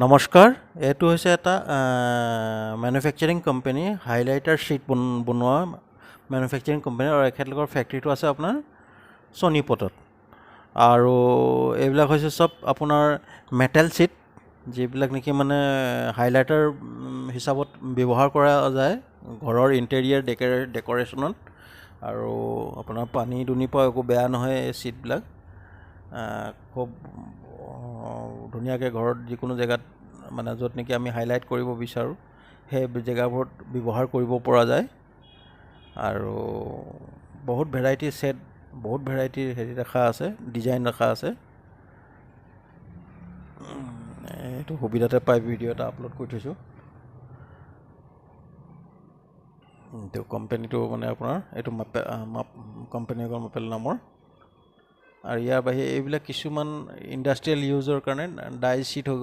নমস্কাৰ, এইটো হৈছে এটা মেনুফেকচাৰিং কোম্পানী, হাইলাইটাৰ শ্বীট বনোৱা মেনুফেকচাৰিং কোম্পানী, আৰু এখেতলোকৰ ফেক্টৰীটো আছে আপোনাৰ চনিপটত। আৰু এইবিলাক হৈছে চব আপোনাৰ মেটেল শ্বীট, যিবিলাক নেকি মানে হাইলাইটাৰ হিচাপত ব্যৱহাৰ কৰা যায় ঘৰৰ ইণ্টেৰিয়াৰ ডেক'ৰেশ্যনত। আৰু আপোনাৰ পানী দুনি পৰা একো বেয়া নহয় এই শ্বীটবিলাক। খুব ধুনীয়াকৈ ঘৰত যিকোনো জেগাত মানে য'ত নেকি আমি হাইলাইট কৰিব বিচাৰোঁ সেই জেগাবোৰত ব্যৱহাৰ কৰিব পৰা যায়। আৰু বহুত ভেৰাইটিৰ ছেট, বহুত ভেৰাইটিৰ ৰখা আছে, ডিজাইন ৰখা আছে। এইটো সুবিধাতে পাই ভিডিঅ' এটা আপলোড কৰি থৈছোঁ। কোম্পানীটো মানে আপোনাৰ এইটো কোম্পানীৰ মাপেল নামৰ। আৰু ইয়াৰ বাহিৰে এইবিলাক কিছুমান ইণ্ডাষ্ট্ৰিয়েল ইউজৰ কাৰণে ডাই শ্বীট হৈ গ'ল।